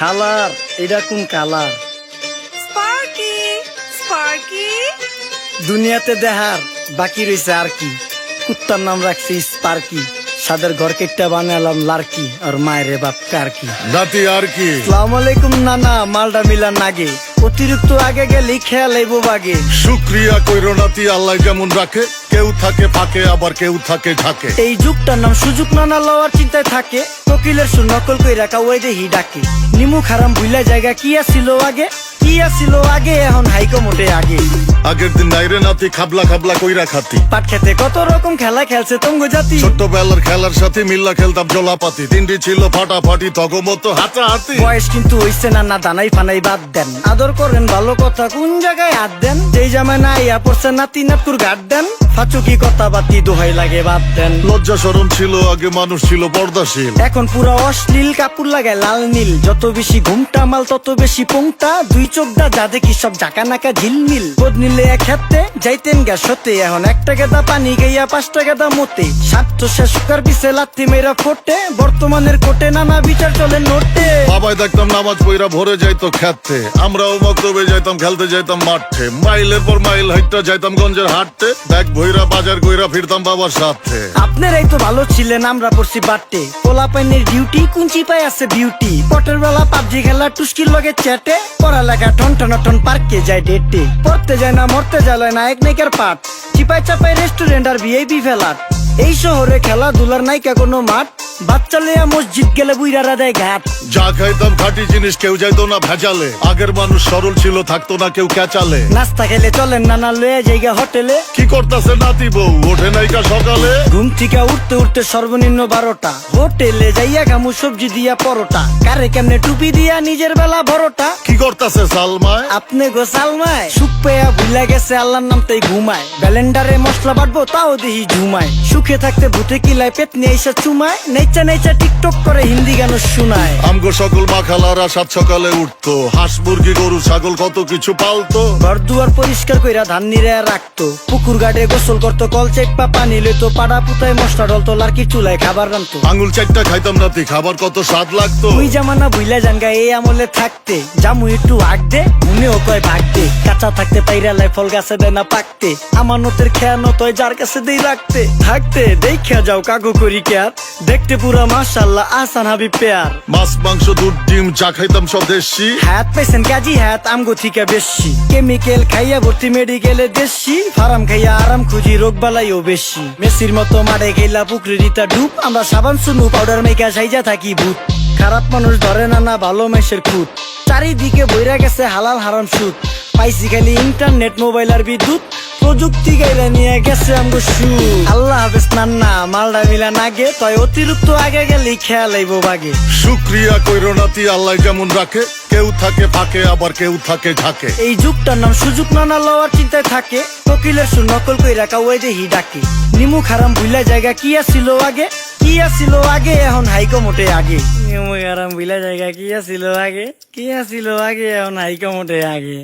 হালার এটা কোন কালার? স্পার্কি স্পার্কি দুনিয়াতে দেহার বাকি রয়েছে আর কি। কুত্তার নাম রাখছি স্পার্কি, সাদের ঘর কেটটা বানালাম লার্কি, আর মায়ের বাপ কারকি। নাতি আর কি? আসসালামু আলাইকুম নানা, মালডা মিলা নাগে, অতিরিক্ত আগে গেলে খেয়াল আইবো বাগে। শুক্রিয়া কইরো নাতি, আল্লাহ যেমন রাখে, কেউ থাকে ফাঁকে আবার কেউ থাকে ঝাঁকে। এই যুগটার নাম সুযোগ নানা লওয়ার চিন্তায় থাকে, কোকিলের সুর নকল কই রাখা ওই দেহি ডাকে। নিমু খারাম ভুলা জায়গা কি আসিল আগে, কি আসিল আগে, এখন হাইকো মোটে আগে। আগের দিন নাইরে নাতি খাবলা খাবলা কইরা খাতি, পাট খেতে কত রকম খেলা খেলছে তঙ্গ জাতি। ছোট্টবেলার খেলার সাথে মিল্লা খেলতাম জলাপাতি, তিনটি ছিল ফাটাফাটি তগমতো হাতাহাতি। বয়স কিন্তু হইছে না, না দানাই ফানাই বাদ দেন, আদর করেন ভালো কথা কোন জায়গায় হাত দেন। যেই জামায় না ইয়া পড়ছে নাতি নাতকুর গাট দেন, ফাচুকি কথা বাতি দোহাই লাগে বাদ দেন। লজ্জা শরম ছিল আগে, মানুষ ছিল পর্দাশীল, এখন পুরো অশ্লীল, কাপড় লাগায় লাল নীল। যত বেশি ঘুমটা মাল তত বেশি পোংটা, দুই চোখ দা যা দেখি সব জাকা নাকা ঝিলমিল। বোধ নিলে এক হাতে যাইতেন গ্যাস হতে, এখন 1 টাকা দা পানি গাইয়া 5 টাকা দা মতে। স্বার্থ শেষ কার পিছে লাথি মেরা ফোটে, বর্তমানের কোটে নানা বিচার চলে নোটে। বাবাই দেখতাম নামাজ পইরা ভরে যাইতো খেতে, আমরাও মক্তবে যাইতাম, খেলতে যাইতাম মাঠে। মাইলের পর মাইল হাইটটা যাইতাম গঞ্জের হাটতে, ব্যাগ ভইরা বাজার কইরা ফিরতাম বাবার সাথে। আপনারাই তো ভালো ছিলেন, আমরা পড়ছি বাটে। পোলা পাইনের ডিউটি কুঞ্চি পাই আছে বিউটি, পটের বেলা পাবজি খেলা টুস্কির লগে চ্যাটে। পড়ালেখা টন টন টন পার্কে যায় ডেটে, পড়তে যায় না মরতে যায় নায়ক নায়িকার পাঠ। চিপাই চাপাই রেস্টুরেন্ট আর ভিআইপি ফেলাট, এই শহরে খেলাধুলার নাইকা কোনো মাঠ। বাচ্চা লেয়া মসজিদ গেলে বুইরারা দেয় ঘাট। যা খাইতাম খাঁটি জিনিস, কেউ যাইতো না ভেজালে। আগের মানুষ সরল ছিল, থাকতো না কেউ ক্যাচালে। নাস্তা খেলে চলেন নানা লয়ে জায়গা হোটেলে। কি করতাছে নাতি বউ, ওঠে নাইকা সকালে। ঘুম থেকে উঠতে উঠতে সর্বনিম্ন 12টা, হোটেলে যাইয়া গামু সবজি দিয়া পরোটা। কারে কেমনে টুপি দিয়া নিজের বেলা বড়টা। কি করতাছে সালমায়? আপনি গো সালমায় সুখ পেয়া ভুলা গেছে আল্লাহর নাম তাই ঘুমায়। ব্যালেন্ডারে মশলা বাটবো তাও দেহি ঝুমায়। সুখে থাকতে ভূতে কিলায় পেট নিয়ে এসে চুমায়। নেচা নেচা টিকটক করে হিন্দি গান শোনায়। আমগো সকল মাখালারা 7 সকালে উঠতো, হাঁস মুরগি গরু ছাগল কত কিছু পালতো। ঘর দুয়ার পরিষ্কার কইরা ধান নিরে রাখতো, পুকুর গাড়ে গোসল করতো, কল চেপা পানি লইতো। পাড়া পুতায় মশলা ডলতো, লার্কি চুলায় খাবার রান্তো। আঙুল 4টা খাইতাম নাতি, খাবার কত স্বাদ লাগতো। তুই জামানা ভুইলা জানগা এই আমলে থাকতে, জামু একটু আগ দে মনেও কয় ভাগ দে। কাঁচা থাকতে পাইরালায় ফল গাছে দেয় না পাকতে, আমানতের খেয়ানত হয় যার কাছে দেই রাখতে। থাকতে দেখা যাও কাগু করি কেয়ার, দেখতে পুরা মাশাআল্লাহ আসান হাবি পেয়ার। মাছ মাংস দুধ ডিম যা খাইতাম সব দেশি, হাত পাইছেন কাজী হাত আমগো থিকা বেশি। কেমিক্যাল খাইয়া ভর্তি মেডিকেলে দেশি, ফার্ম খাইয়া আরাম খুঁজি রোগ বালাইও বেশি। মেসির মতো মারে গেলা পুকুরে রিতা ডুব, আমরা সাবান সুনু পাউডার মেকা সাইজা থাকি ভূত। খারাপ মানুষ ধরে না না ভালো মেসের খুঁত, চারিদিকে বইরা গেছে হালাল হারাম সুদ। পাইছি খালি ইন্টারনেট মোবাইল আর বিদ্যুৎ, প্রযুক্তি গাইলা নিয়ে গেছে আমগো সু। আল্লাহ হাফেজ নান্না, মালডা মিলা নাগে, তয় অতিরিক্ত আগে গেলে খেয়াল আইবো বাগে। শুক্রিয়া কইরো নাতি, আল্লাহ যেমন রাখে, কেউ থাকে ফাঁকে আবার কেউ থাকে ঝাঁকে। এই যুগটার নাম সুযোগ নানা লওয়ার চিন্তায় থাকে, কোকিলের সুর নকল কই রাখা ওই দেহি ডাকে। নিমু খারাম ভুলা জায়গা কি আসিল আগে, কি আসিল আগে, এখন হাইকো মোটে আগে। নিমু খারাম ভুলা জায়গা কি আসিল আগে, কি আসিল আগে, এখন হাইকো মোটে আগে।